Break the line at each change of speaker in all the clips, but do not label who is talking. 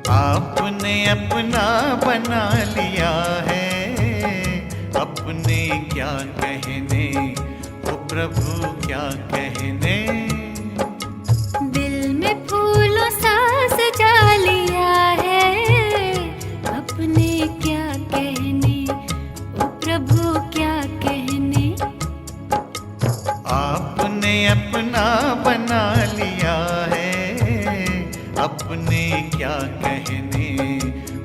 आपने अपना बना लिया है, अपने क्या कहने, ओ प्रभु क्या कहने।
दिल में फूलों सा सजा लिया है, अपने क्या कहने, ओ प्रभु क्या कहने।
आपने अपना बना लिया है, अपने क्या कहने,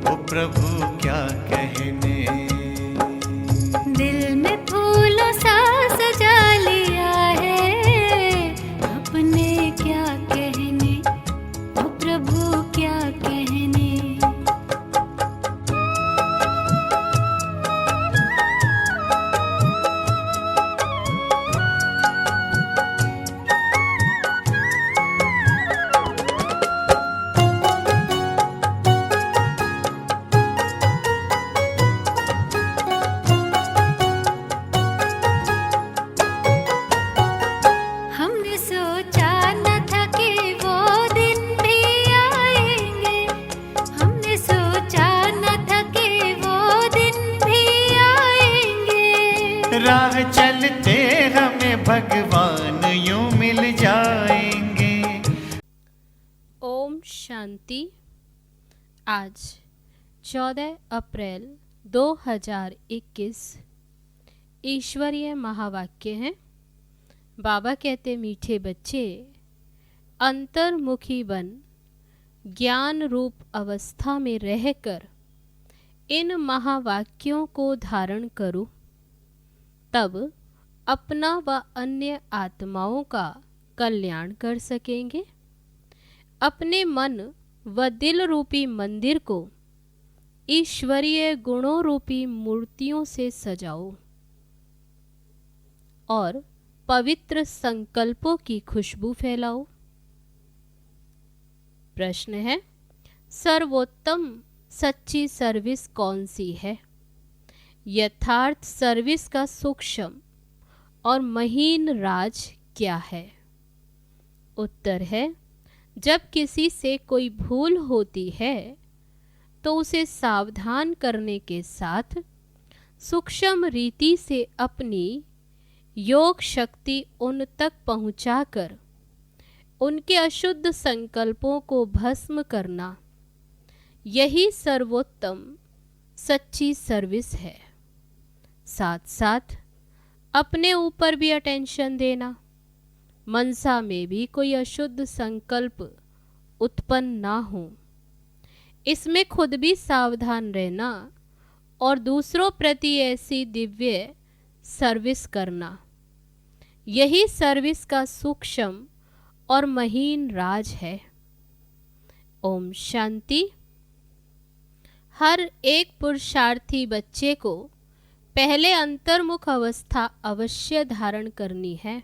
ओ प्रभु क्या कहने।
दिल में फूलों सा सजा लिया है, अपने क्या कहने, ओ प्रभु क्या कहने। हमने सोचा न था कि वो दिन भी आएंगे, हमने सोचा न था कि वो दिन भी आएंगे।
राह चलते हमें भगवान यूं मिल जाएंगे।
ओम शांति। आज 14 अप्रैल 2021 ईश्वरीय महावाक्य है। बाबा कहते मीठे बच्चे, अंतर्मुखी बन ज्ञान रूप अवस्था में रहकर इन महावाक्यों को धारण करो, तब अपना व अन्य आत्माओं का कल्याण कर सकेंगे। अपने मन व दिल रूपी मंदिर को ईश्वरीय गुणों रूपी मूर्तियों से सजाओ और पवित्र संकल्पों की खुशबू फैलाओ। प्रश्न है, सर्वोत्तम सच्ची सर्विस कौन सी है? यथार्थ सर्विस का सूक्ष्म और महीन राज क्या है? उत्तर है, जब किसी से कोई भूल होती है तो उसे सावधान करने के साथ सूक्ष्म रीति से अपनी योग शक्ति उन तक पहुंचाकर उनके अशुद्ध संकल्पों को भस्म करना, यही सर्वोत्तम सच्ची सर्विस है। साथ साथ अपने ऊपर भी अटेंशन देना, मनसा में भी कोई अशुद्ध संकल्प उत्पन्न ना हो, इसमें खुद भी सावधान रहना और दूसरों प्रति ऐसी दिव्य सर्विस करना, यही सर्विस का सूक्ष्म और महीन राज है। ओम शांति। हर एक पुरुषार्थी बच्चे को पहले अंतर्मुख अवस्था अवश्य धारण करनी है।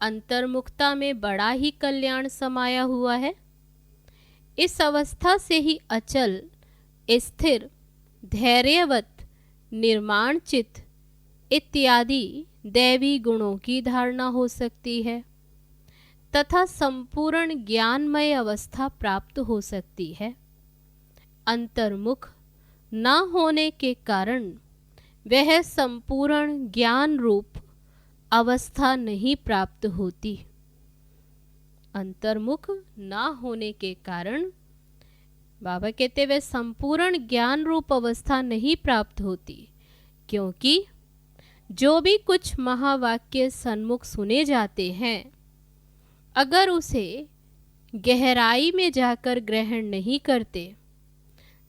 अंतर्मुखता में बड़ा ही कल्याण समाया हुआ है। इस अवस्था से ही अचल, स्थिर, धैर्यवत, निर्माण चित्त इत्यादि दैवी गुणों की धारणा हो सकती है तथा संपूर्ण ज्ञानमय अवस्था प्राप्त हो सकती है। अंतर्मुख न होने के कारण वह संपूर्ण ज्ञान रूप अवस्था नहीं प्राप्त होती। अंतर्मुख न होने के कारण बाबा कहते वह संपूर्ण ज्ञान रूप अवस्था नहीं प्राप्त होती, क्योंकि जो भी कुछ महावाक्य सन्मुख सुने जाते हैं, अगर उसे गहराई में जाकर ग्रहण नहीं करते,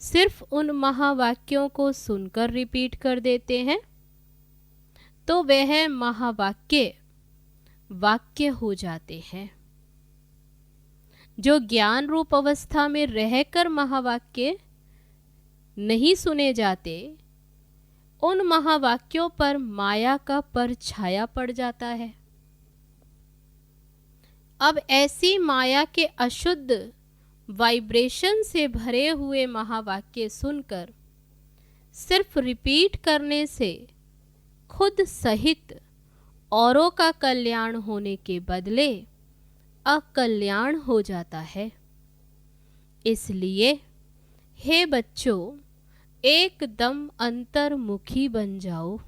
सिर्फ उन महावाक्यों को सुनकर रिपीट कर देते हैं, तो वह महावाक्य वाक्य हो जाते हैं। जो ज्ञान रूप अवस्था में रहकर महावाक्य नहीं सुने जाते, उन महावाक्यों पर माया का परछाया पड़ जाता है। अब ऐसी माया के अशुद्ध वाइब्रेशन से भरे हुए महावाक्य सुनकर सिर्फ रिपीट करने से खुद सहित औरों का कल्याण होने के बदले अकल्याण हो जाता है। इसलिए हे बच्चों, एकदम अंतर्मुखी बन जाओ।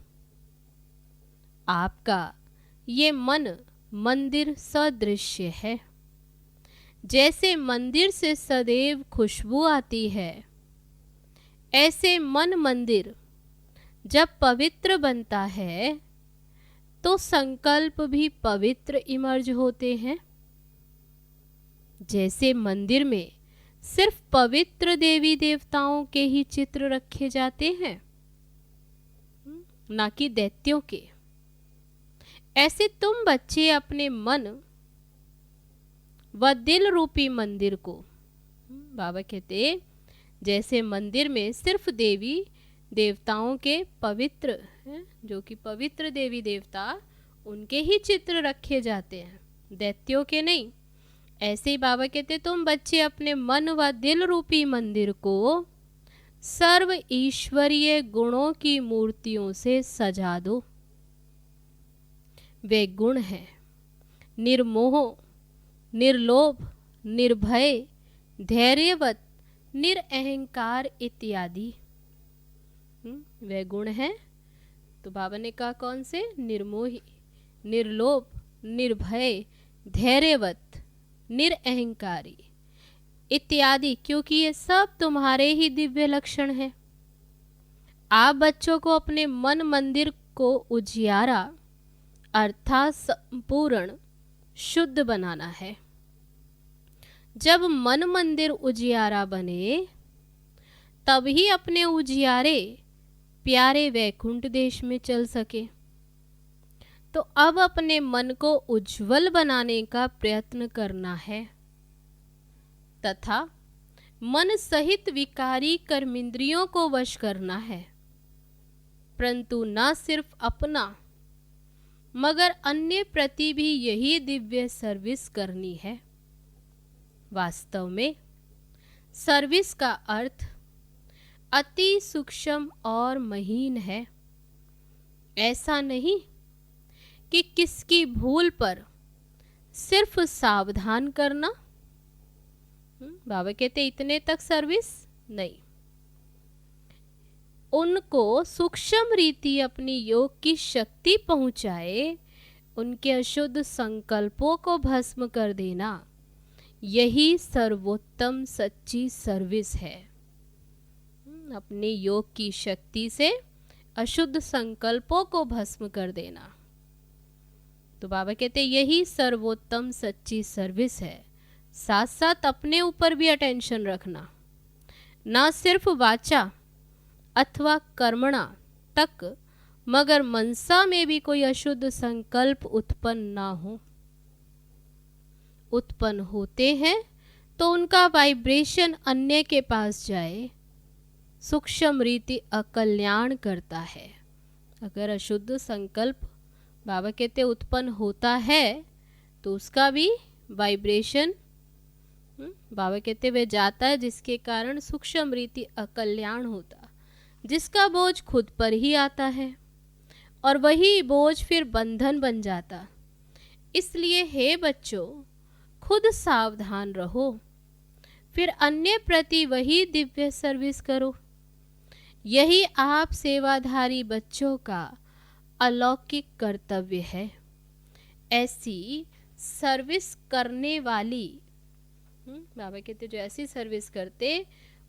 आपका ये मन मंदिर सदृश्य है। जैसे मंदिर से सदैव खुशबू आती है, ऐसे मन मंदिर जब पवित्र बनता है तो संकल्प भी पवित्र इमर्ज होते हैं। जैसे मंदिर में सिर्फ पवित्र देवी देवताओं के ही चित्र रखे जाते हैं, ना कि दैत्यों के, ऐसे तुम बच्चे अपने मन व दिल रूपी मंदिर को, बाबा कहते जैसे मंदिर में सिर्फ देवी देवताओं के पवित्र, जो कि पवित्र देवी देवता, उनके ही चित्र रखे जाते हैं, दैत्यों के नहीं। ऐसे ही बाबा कहते तुम बच्चे अपने मन व दिल रूपी मंदिर को सर्व ईश्वरीय गुणों की मूर्तियों से सजा दो। वे गुण हैं निर्मोह, निर्लोभ, निर्भय, धैर्यवत, निरअहंकार इत्यादि। वे गुण हैं, तो बाबा ने कहा कौन से? निर्मोही, निर्लोभ, निर्भय, धैर्यवत, निरअहंकारी इत्यादि, क्योंकि ये सब तुम्हारे ही दिव्य लक्षण हैं। आप बच्चों को अपने मन मंदिर को उजियारा अर्थात संपूर्ण शुद्ध बनाना है। जब मन मंदिर उजियारा बने तभी अपने उजियारे प्यारे वैकुंठ देश में चल सके। तो अब अपने मन को उज्जवल बनाने का प्रयत्न करना है तथा मन सहित विकारी कर्मेंद्रियों को वश करना है, परंतु न सिर्फ अपना मगर अन्य प्रति भी यही दिव्य सर्विस करनी है। वास्तव में सर्विस का अर्थ अति सूक्ष्म और महीन है। ऐसा नहीं कि किसकी भूल पर सिर्फ सावधान करना, बाबा कहते इतने तक सर्विस नहीं, उनको सूक्ष्म रीति अपनी योग की शक्ति पहुंचाए, उनके अशुद्ध संकल्पों को भस्म कर देना, यही सर्वोत्तम सच्ची सर्विस है। अपने योग की शक्ति से अशुद्ध संकल्पों को भस्म कर देना, तो बाबा कहते यही सर्वोत्तम सच्ची सर्विस है। साथ साथ अपने ऊपर भी अटेंशन रखना, ना सिर्फ वाचा अथवा कर्मणा तक, मगर मनसा में भी कोई अशुद्ध संकल्प उत्पन्न ना हो। उत्पन्न होते हैं तो उनका वाइब्रेशन अन्य के पास जाए, सूक्ष्म रीति अकल्याण करता है। अगर अशुद्ध संकल्प बाबा कहते उत्पन्न होता है तो उसका भी वाइब्रेशन बाबा कहते वे जाता है, जिसके कारण सूक्ष्म रीति अकल्याण होता, जिसका बोझ खुद पर ही आता है और वही बोझ फिर बंधन बन जाता। इसलिए हे बच्चों, खुद सावधान रहो, फिर अन्य प्रति वही दिव्य सर्विस करो। यही आप सेवाधारी बच्चों का अलौकिक कर्तव्य है। ऐसी सर्विस करने वाली, बाबा कहते जो ऐसी सर्विस करते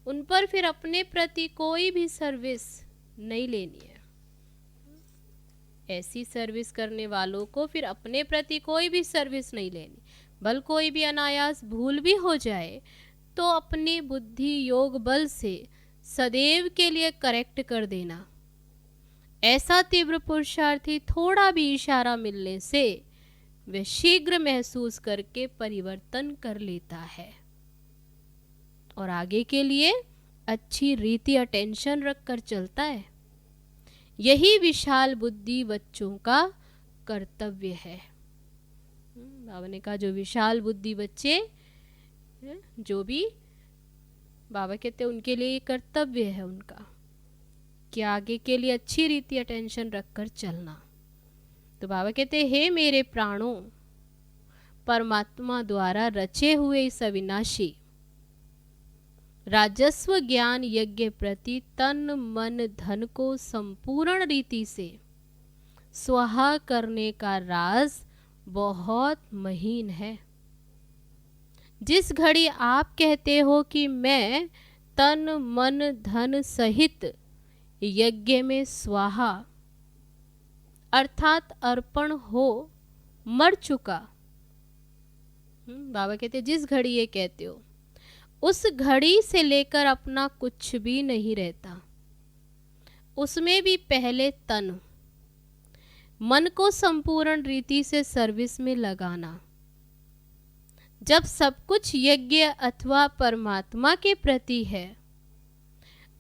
उन पर फिर अपने प्रति कोई भी सर्विस नहीं लेनी है। ऐसी सर्विस करने वालों को फिर अपने प्रति कोई भी सर्विस नहीं लेनी। बल कोई भी अनायास भूल भी हो जाए तो अपनी बुद्धि योग बल से सदैव के लिए करेक्ट कर देना। ऐसा तीव्र पुरुषार्थी थोड़ा भी इशारा मिलने से वह शीघ्र महसूस करके परिवर्तन कर लेता है और आगे के लिए अच्छी रीति अटेंशन रखकर चलता है। यही विशाल बुद्धि बच्चों का कर्तव्य है। बाबा ने कहा जो विशाल बुद्धि बच्चे जो भी बाबा कहते उनके लिए कर्तव्य है उनका कि आगे के लिए अच्छी रीति अटेंशन रखकर चलना। तो बाबा कहते हे मेरे प्राणों, परमात्मा द्वारा रचे हुए इस अविनाशी राजस्व ज्ञान यज्ञ प्रति तन मन धन को संपूर्ण रीति से स्वाहा करने का राज बहुत महीन है। जिस घड़ी आप कहते हो कि मैं तन मन धन सहित यज्ञ में स्वाहा अर्थात अर्पण हो मर चुका, बाबा कहते जिस घड़ी ये कहते हो उस घड़ी से लेकर अपना कुछ भी नहीं रहता। उसमें भी पहले तन मन को संपूर्ण रीति से सर्विस में लगाना। जब सब कुछ यज्ञ अथवा परमात्मा के प्रति है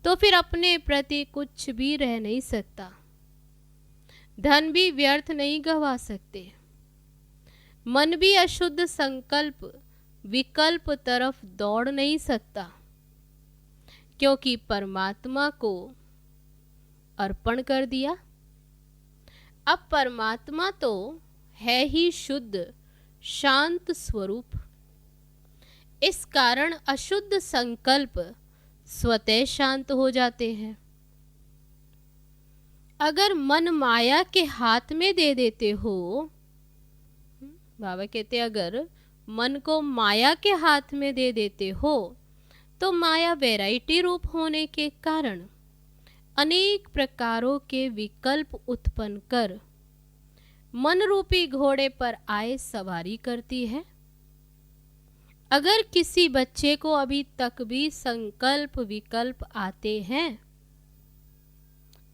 तो फिर अपने प्रति कुछ भी रह नहीं सकता। धन भी व्यर्थ नहीं गवा सकते, मन भी अशुद्ध संकल्प विकल्प तरफ दौड़ नहीं सकता, क्योंकि परमात्मा को अर्पण कर दिया। अब परमात्मा तो है ही शुद्ध शांत स्वरूप, इस कारण अशुद्ध संकल्प स्वतः शांत हो जाते हैं। अगर मन माया के हाथ में दे देते हो, बाबा कहते अगर मन को माया के हाथ में दे देते हो तो माया वैरायटी रूप होने के कारण अनेक प्रकारों के विकल्प उत्पन्न कर मन रूपी घोड़े पर आए सवारी करती है। अगर किसी बच्चे को अभी तक भी संकल्प विकल्प आते हैं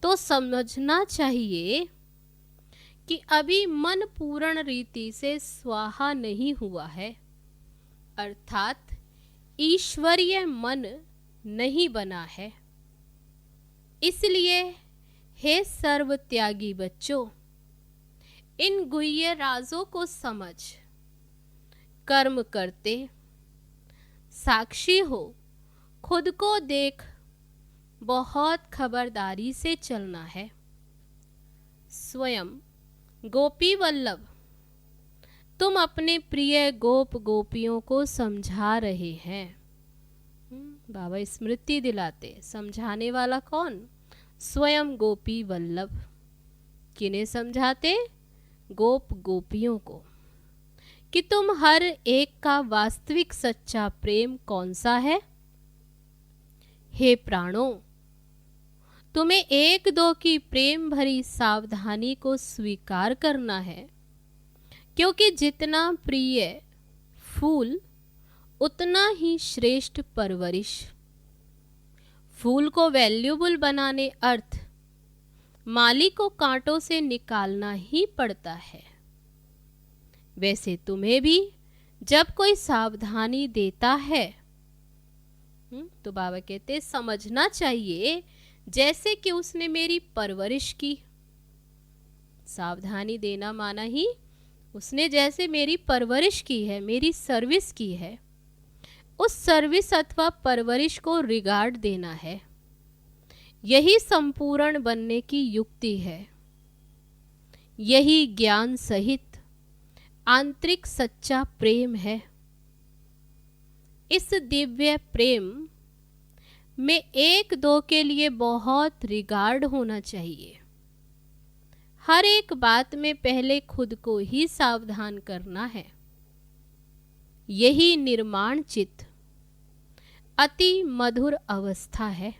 तो समझना चाहिए कि अभी मन पूर्ण रीति से स्वाहा नहीं हुआ है, अर्थात ईश्वरीय मन नहीं बना है। इसलिए हे सर्व त्यागी बच्चों, इन गुह्य राजों को समझ कर्म करते साक्षी हो, खुद को देख बहुत खबरदारी से चलना है। स्वयं गोपी वल्लभ तुम अपने प्रिय गोप गोपियों को समझा रहे हैं। बाबा स्मृति दिलाते, समझाने वाला कौन? स्वयं गोपी वल्लभ। किन्हें समझाते? गोप गोपियों को, कि तुम हर एक का वास्तविक सच्चा प्रेम कौन सा है। हे प्राणों, तुम्हें एक दो की प्रेम भरी सावधानी को स्वीकार करना है, क्योंकि जितना प्रिय फूल उतना ही श्रेष्ठ परवरिश। फूल को वैल्यूबल बनाने अर्थ माली को कांटों से निकालना ही पड़ता है। वैसे तुम्हें भी जब कोई सावधानी देता है तो बाबा कहते समझना चाहिए जैसे कि उसने मेरी परवरिश की। सावधानी देना माना ही उसने जैसे मेरी परवरिश की है, मेरी सर्विस की है, उस सर्विस अथवा परवरिश को रिगार्ड देना है। यही संपूर्ण बनने की युक्ति है। यही ज्ञान सहित आंतरिक सच्चा प्रेम है। इस दिव्य प्रेम में एक दो के लिए बहुत रिगार्ड होना चाहिए। हर एक बात में पहले खुद को ही सावधान करना है। यही निर्माण चित्त अति मधुर अवस्था है।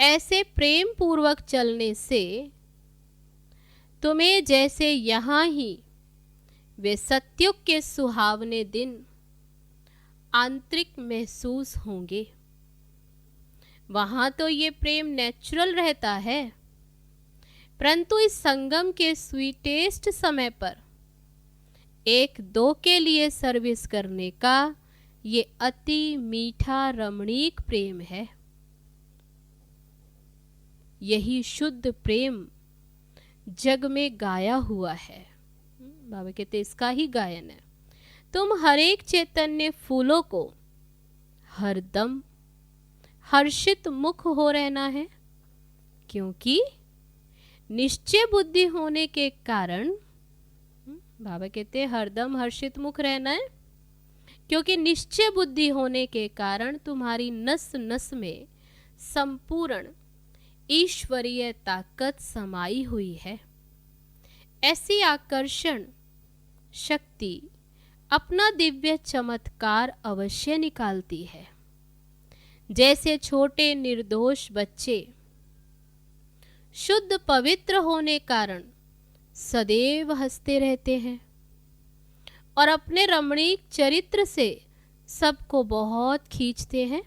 ऐसे प्रेम पूर्वक चलने से तुम्हें जैसे यहाँ ही वे सत्युग के सुहावने दिन आंतरिक महसूस होंगे, वहाँ तो ये प्रेम नेचुरल रहता है, परंतु इस संगम के स्वीटेस्ट समय पर एक दो के लिए सर्विस करने का ये अति मीठा रमणीक प्रेम है। यही शुद्ध प्रेम जग में गाया हुआ है। बाबा कहते इसका ही गायन है। तुम हर एक चैतन्य फूलों को हरदम हर्षित मुख हो रहना है, क्योंकि निश्चय बुद्धि होने के कारण बाबा कहते हरदम हर्षित मुख रहना है। क्योंकि निश्चय बुद्धि होने के कारण तुम्हारी नस नस में संपूर्ण ईश्वरीय ताकत समाई हुई है। ऐसी आकर्षण शक्ति अपना दिव्य चमत्कार अवश्य निकालती है। जैसे छोटे निर्दोष बच्चे शुद्ध पवित्र होने कारण सदैव हंसते रहते हैं और अपने रमणीक चरित्र से सबको बहुत खींचते हैं,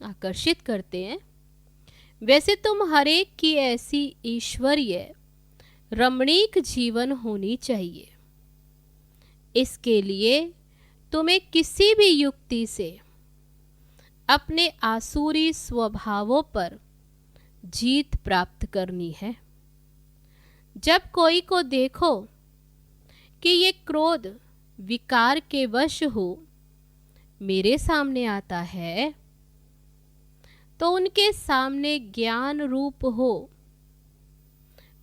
आकर्षित करते हैं, वैसे तुम हरेक की ऐसी ईश्वरीय रमणीक जीवन होनी चाहिए। इसके लिए तुम्हें किसी भी युक्ति से अपने आसुरी स्वभावों पर जीत प्राप्त करनी है। जब कोई को देखो कि ये क्रोध विकार के वश हो मेरे सामने आता है, तो उनके सामने ज्ञान रूप हो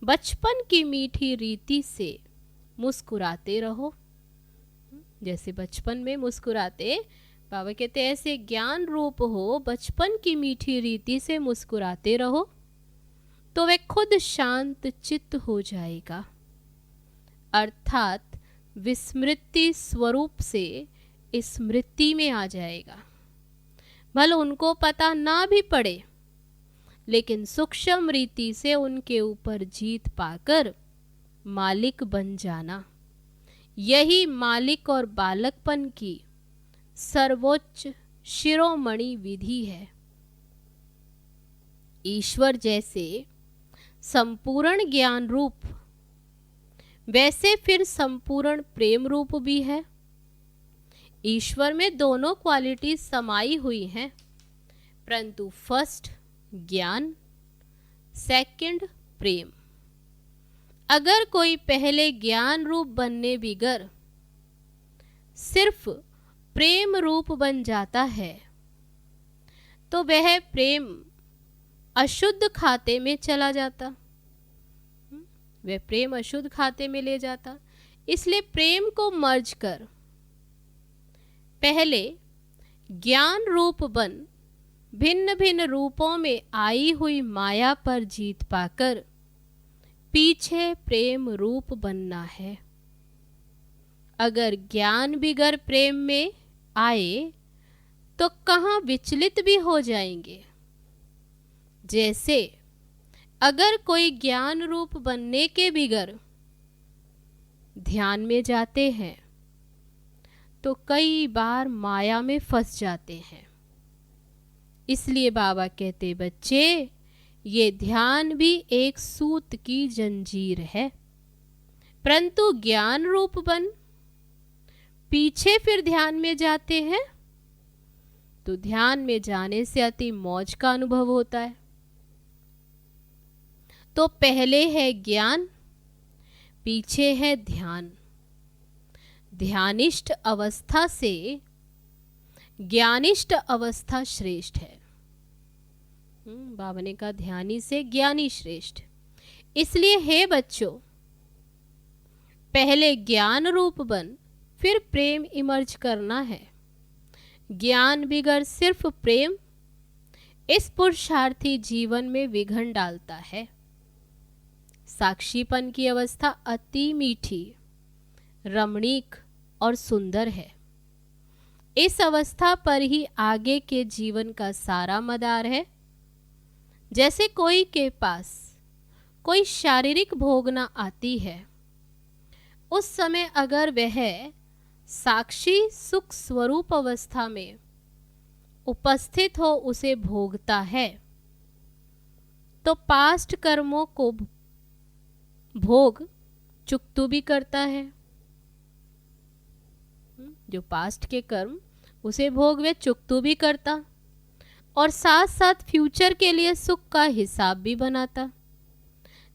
बचपन की मीठी रीति से मुस्कुराते रहो। जैसे बचपन में मुस्कुराते, बाबा कहते हैं ऐसे ज्ञान रूप हो बचपन की मीठी रीति से मुस्कुराते रहो, तो वह खुद शांत चित्त हो जाएगा, अर्थात विस्मृति स्वरूप से स्मृति में आ जाएगा। भले उनको पता ना भी पड़े, लेकिन सूक्ष्म रीति से उनके ऊपर जीत पाकर मालिक बन जाना, यही मालिक और बालकपन की सर्वोच्च शिरोमणि विधि है। ईश्वर जैसे संपूर्ण ज्ञान रूप, वैसे फिर संपूर्ण प्रेम रूप भी है। ईश्वर में दोनों क्वालिटी समाई हुई हैं, परंतु फर्स्ट ज्ञान, सेकंड प्रेम। अगर कोई पहले ज्ञान रूप बनने बिगर सिर्फ प्रेम रूप बन जाता है, तो वह प्रेम अशुद्ध खाते में चला जाता, वह प्रेम अशुद्ध खाते में ले जाता। इसलिए प्रेम को मर्ज कर पहले ज्ञान रूप बन भिन्न भिन्न रूपों में आई हुई माया पर जीत पाकर पीछे प्रेम रूप बनना है। अगर ज्ञान बिगर प्रेम में आए तो कहाँ विचलित भी हो जाएंगे। जैसे अगर कोई ज्ञान रूप बनने के बिगर ध्यान में जाते हैं तो कई बार माया में फंस जाते हैं। इसलिए बाबा कहते बच्चे, ये ध्यान भी एक सूत की जंजीर है, परंतु ज्ञान रूप बन पीछे फिर ध्यान में जाते हैं तो ध्यान में जाने से अति मौज का अनुभव होता है। तो पहले है ज्ञान, पीछे है ध्यान। ध्यानिष्ठ अवस्था से ज्ञानिष्ठ अवस्था श्रेष्ठ है। बाबा ने कहा ध्यानी से ज्ञानी श्रेष्ठ। इसलिए हे बच्चों, पहले ज्ञान रूप बन फिर प्रेम इमर्ज करना है। ज्ञान बिगर सिर्फ प्रेम इस पुरुषार्थी जीवन में विघन डालता है। साक्षीपन की अवस्था अति मीठी, रमणीक और सुंदर है। इस अवस्था पर ही आगे के जीवन का सारा मदार है। जैसे कोई के पास कोई शारीरिक भोगना आती है, उस समय अगर वह साक्षी सुख स्वरूप अवस्था में उपस्थित हो उसे भोगता है, तो पास्ट कर्मों को भोग चुकतू भी करता है। जो पास्ट के कर्म उसे भोग वे चुकतू भी करता और साथ साथ फ्यूचर के लिए सुख का हिसाब भी बनाता।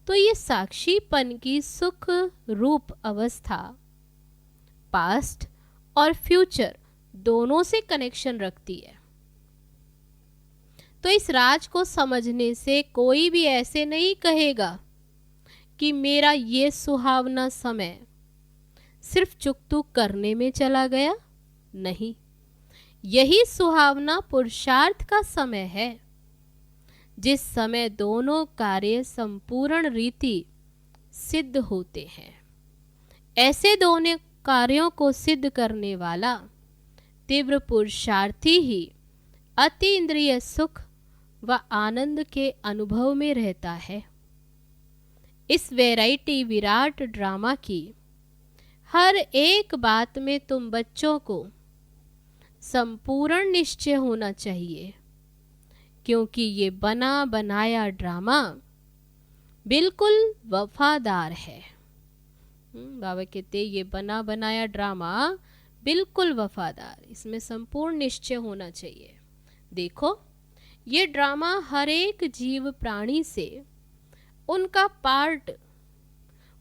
तो ये साक्षीपन की सुख रूप अवस्था पास्ट और फ्यूचर दोनों से कनेक्शन रखती है। तो इस राज को समझने से कोई भी ऐसे नहीं कहेगा कि मेरा ये सुहावना समय सिर्फ चुकतू करने में चला गया। नहीं, यही सुहावना पुरुषार्थ का समय है, जिस समय दोनों कार्य संपूर्ण रीति सिद्ध होते हैं। ऐसे दोनों कार्यों को सिद्ध करने वाला तीव्र पुरुषार्थी ही अति इंद्रिय सुख व आनंद के अनुभव में रहता है। इस वैरायटी विराट ड्रामा की हर एक बात में तुम बच्चों को संपूर्ण निश्चय होना चाहिए, क्योंकि ये बना बनाया ड्रामा बिल्कुल वफादार है। बाबा कहते ये बना बनाया ड्रामा बिल्कुल वफादार, इसमें संपूर्ण निश्चय होना चाहिए। देखो, ये ड्रामा हर एक जीव प्राणी से उनका पार्ट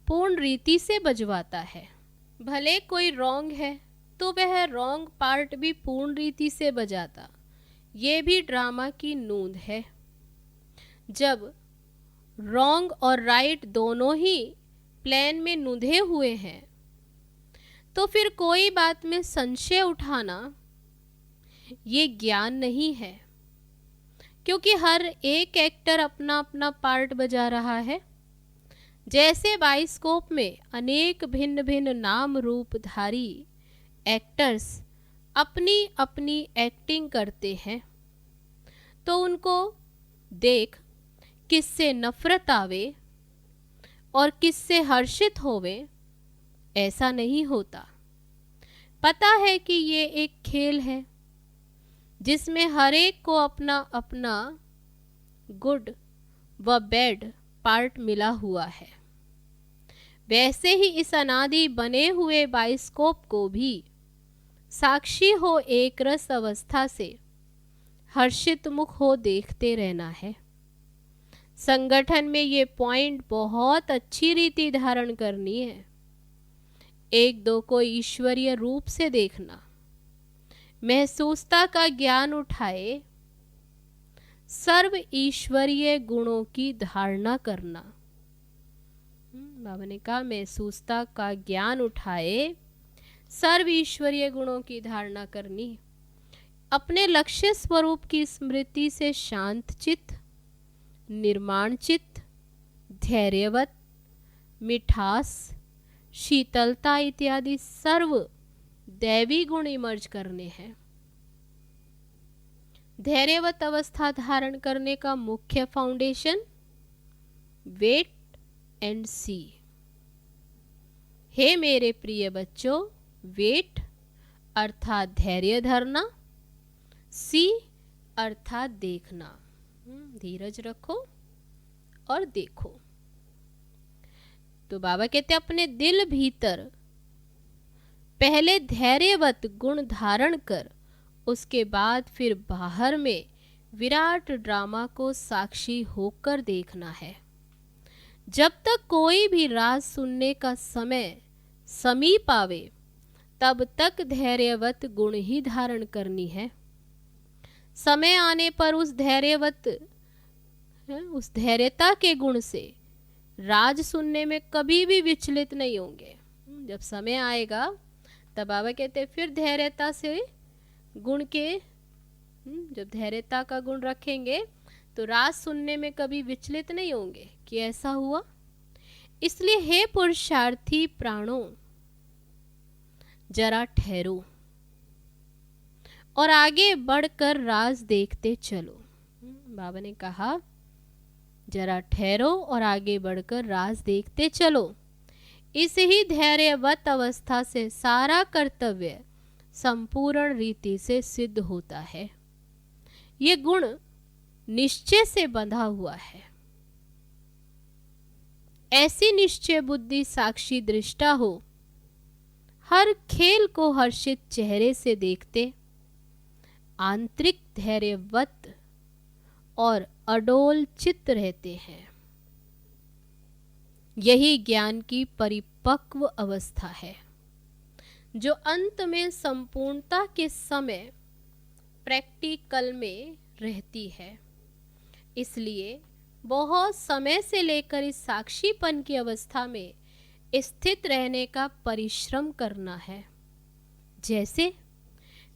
पूर्ण रीति से बजवाता है। भले कोई रॉन्ग है तो वह रॉन्ग पार्ट भी पूर्ण रीति से बजाता, ये भी ड्रामा की नूंद है। जब रॉन्ग और राइट दोनों ही प्लान में नूंधे हुए हैं तो फिर कोई बात में संशय उठाना ये ज्ञान नहीं है, क्योंकि हर एक एक्टर अपना अपना पार्ट बजा रहा है। जैसे बाइस्कोप में अनेक भिन्न भिन्न नाम रूपधारी एक्टर्स अपनी अपनी एक्टिंग करते हैं, तो उनको देख किससे नफरत आवे और किससे हर्षित होवे, ऐसा नहीं होता। पता है कि ये एक खेल है जिसमें हर एक को अपना अपना गुड व बैड पार्ट मिला हुआ है। वैसे ही इस अनादि बने हुए बाइस्कोप को भी साक्षी हो एक रस अवस्था से हर्षित मुख हो देखते रहना है। संगठन में ये पॉइंट बहुत अच्छी रीति धारण करनी है। एक दो को ईश्वरीय रूप से देखना, महसूसता का ज्ञान उठाए, सर्व ईश्वरीय गुणों की धारणा करना। बाबा ने कहा महसूसता का ज्ञान उठाए, सर्व ईश्वरीय गुणों की धारणा करनी। अपने लक्ष्य स्वरूप की स्मृति से शांत चित्त, निर्माण चित्त, धैर्यवत, मिठास, शीतलता इत्यादि सर्व दैवी गुण इमर्ज करने हैं। धैर्यवत अवस्था धारण करने का मुख्य फाउंडेशन वेट एंड सी। हे मेरे प्रिय बच्चों, वेट अर्थात धैर्य धरना, सी अर्थात देखना। धीरज रखो और देखो। तो बाबा कहते अपने दिल भीतर पहले धैर्यवत गुण धारण कर, उसके बाद फिर बाहर में विराट ड्रामा को साक्षी होकर देखना है। जब तक कोई भी राज सुनने का समय समीप आवे, तब तक धैर्यवत गुण ही धारण करनी है। समय आने पर उस धैर्यता के गुण से राज सुनने में कभी भी विचलित नहीं होंगे। जब समय आएगा तब बाबा कहते फिर धैर्यता से गुण के जब धैर्यता का गुण रखेंगे तो राज सुनने में कभी विचलित नहीं होंगे कि ऐसा हुआ। इसलिए हे पुरुषार्थी प्राणों, जरा ठहरो और आगे बढ़कर राज देखते चलो। बाबा ने कहा जरा ठहरो और आगे बढ़कर राज देखते चलो। इस ही धैर्यवत अवस्था से सारा कर्तव्य संपूर्ण रीति से सिद्ध होता है। ये गुण निश्चय से बंधा हुआ है। ऐसी निश्चय बुद्धि साक्षी दृष्टा हो, हर खेल को हर्षित चेहरे से देखते, आंतरिक धैर्यवत और अडोल चित्त रहते हैं। यही ज्ञान की परिपक्व अवस्था है, जो अंत में संपूर्णता के समय प्रैक्टिकल में रहती है। इसलिए बहुत समय से लेकर इस साक्षीपन की अवस्था में स्थित रहने का परिश्रम करना है। जैसे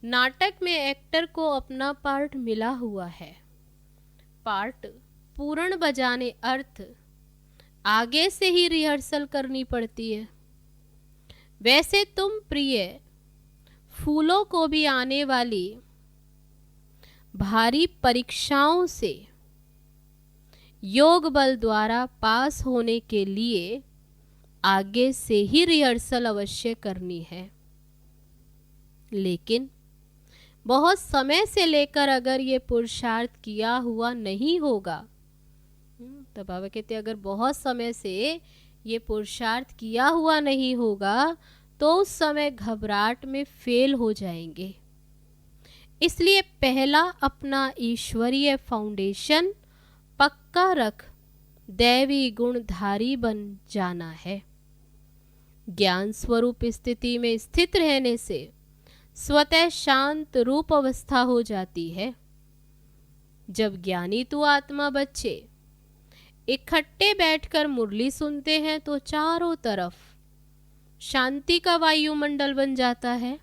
नाटक में एक्टर को अपना पार्ट मिला हुआ है। पार्ट पूर्ण बजाने अर्थ आगे से ही रिहर्सल करनी पड़ती है। वैसे तुम प्रिय फूलों को भी आने वाली भारी परीक्षाओं से योग बल द्वारा पास होने के लिए आगे से ही रिहर्सल अवश्य करनी है। लेकिन बहुत समय से लेकर अगर ये पुरुषार्थ किया हुआ नहीं होगा, तो बाबा कहते अगर बहुत समय से ये पुरुषार्थ किया हुआ नहीं होगा तो उस समय घबराहट में फेल हो जाएंगे। इसलिए पहला अपना ईश्वरीय फाउंडेशन पक्का रख दैवी गुणधारी बन जाना है। ज्ञान स्वरूप स्थिति में स्थित रहने से स्वतः शांत रूप अवस्था हो जाती है। जब ज्ञानी तू आत्मा बच्चे इकट्ठे बैठकर मुरली सुनते हैं तो चारों तरफ शांति का वायुमंडल बन जाता है,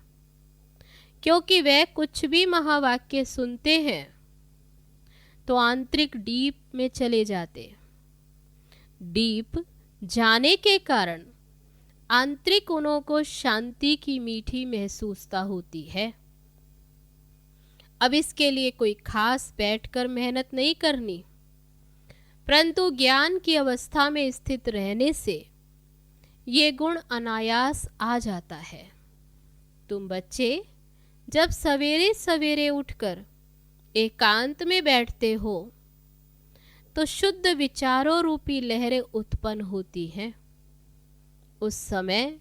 क्योंकि वे कुछ भी महावाक्य सुनते हैं तो आंतरिक डीप में चले जाते। डीप जाने के कारण आंतरिक कोणों को शांति की मीठी महसूसता होती है। अब इसके लिए कोई खास बैठकर मेहनत नहीं करनी, परंतु ज्ञान की अवस्था में स्थित रहने से ये गुण अनायास आ जाता है। तुम बच्चे जब सवेरे सवेरे उठकर एकांत में बैठते हो तो शुद्ध विचारों रूपी लहरें उत्पन्न होती हैं। उस समय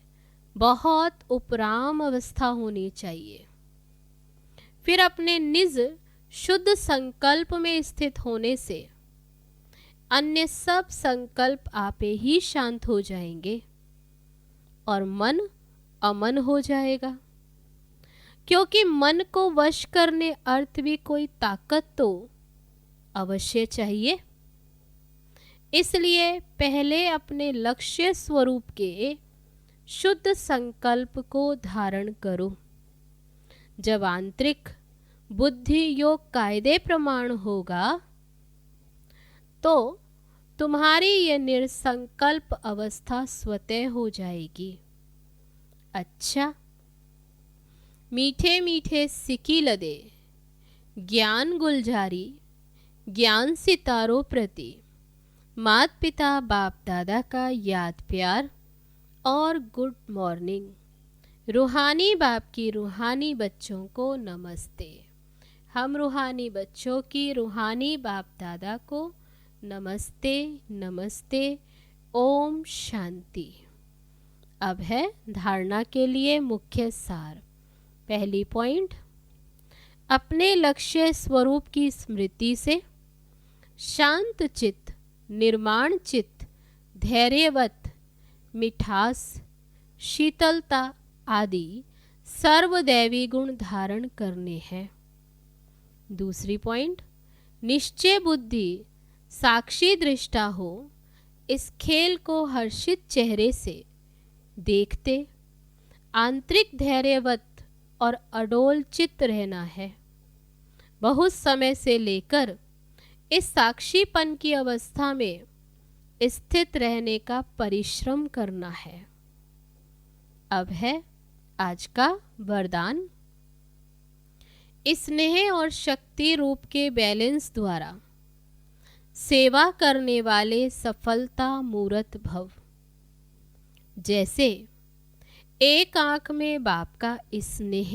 बहुत उपराम अवस्था होनी चाहिए। फिर अपने निज शुद्ध संकल्प में स्थित होने से अन्य सब संकल्प आपे ही शांत हो जाएंगे और मन अमन हो जाएगा। क्योंकि मन को वश करने अर्थ भी कोई ताकत तो अवश्य चाहिए। इसलिए पहले अपने लक्ष्य स्वरूप के शुद्ध संकल्प को धारण करो। जब आंतरिक बुद्धि योग कायदे प्रमाण होगा तो तुम्हारी यह निर्संकल्प अवस्था स्वतः हो जाएगी। अच्छा, मीठे मीठे सिकी लदे ज्ञान गुलजारी ज्ञान सितारों प्रति माता पिता बाप दादा का याद प्यार और गुड मॉर्निंग। रूहानी बाप की रूहानी बच्चों को नमस्ते। हम रूहानी बच्चों की रूहानी बाप दादा को नमस्ते नमस्ते। ओम शांति। अब है धारणा के लिए मुख्य सार। पहली पॉइंट, अपने लक्ष्य स्वरूप की स्मृति से शांत चित्त, निर्माण चित्त, धैर्यवत, मिठास, शीतलता आदि सर्वदैवी गुण धारण करने हैं। दूसरी पॉइंट, निश्चय बुद्धि साक्षी दृष्टा हो इस खेल को हर्षित चेहरे से देखते आंतरिक धैर्यवत और अडोल चित्त रहना है। बहुत समय से लेकर इस साक्षीपन की अवस्था में स्थित रहने का परिश्रम करना है। अब है आज का वरदान। स्नेह और शक्ति रूप के बैलेंस द्वारा सेवा करने वाले सफलता मूर्त भव। जैसे एक आंख में बाप का स्नेह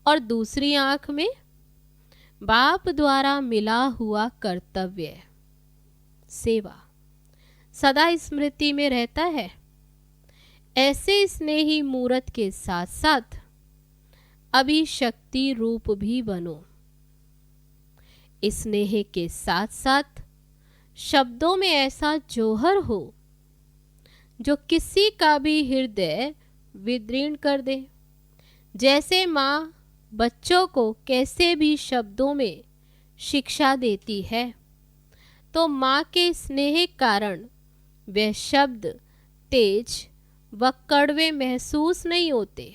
और दूसरी आंख में बाप द्वारा मिला हुआ कर्तव्य सेवा सदा स्मृति में रहता है, ऐसे स्नेही मूर्त के साथ साथ अभी शक्ति रूप भी बनो। स्नेह के साथ साथ शब्दों में ऐसा जौहर हो जो किसी का भी हृदय विदीर्ण कर दे। जैसे माँ बच्चों को कैसे भी शब्दों में शिक्षा देती है, तो माँ के स्नेह कारण वे शब्द तेज व कड़वे महसूस नहीं होते।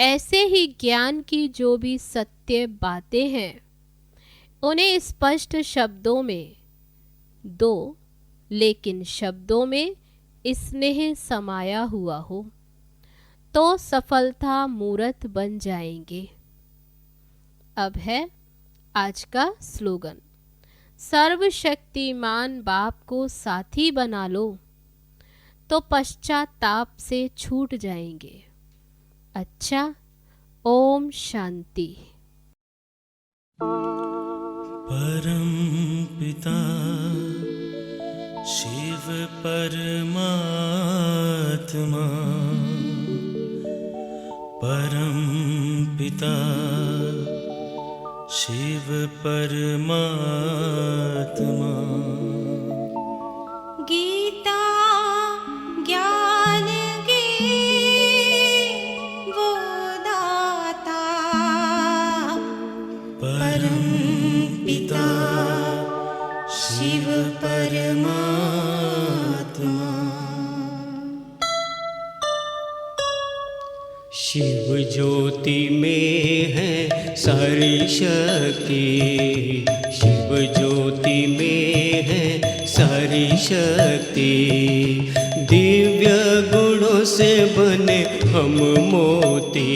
ऐसे ही ज्ञान की जो भी सत्य बातें हैं उन्हें स्पष्ट शब्दों में दो, लेकिन शब्दों में स्नेह समाया हुआ हो तो सफलता मूर्त बन जाएंगे। अब है आज का स्लोगन। सर्वशक्तिमान बाप को साथी बना लो तो पश्चाताप से छूट जाएंगे। अच्छा, ओम शांति।
परम पिता शिव परमात्मा, परम पिता शिव परमात्मा।
गीता ज्ञान की वो दाता,
परम पिता शिव परमात्मा।
शिव ज्योति में है सारी शक्ति, शिव ज्योति में है सारी शक्ति। दिव्य गुणों से बने हम मोती,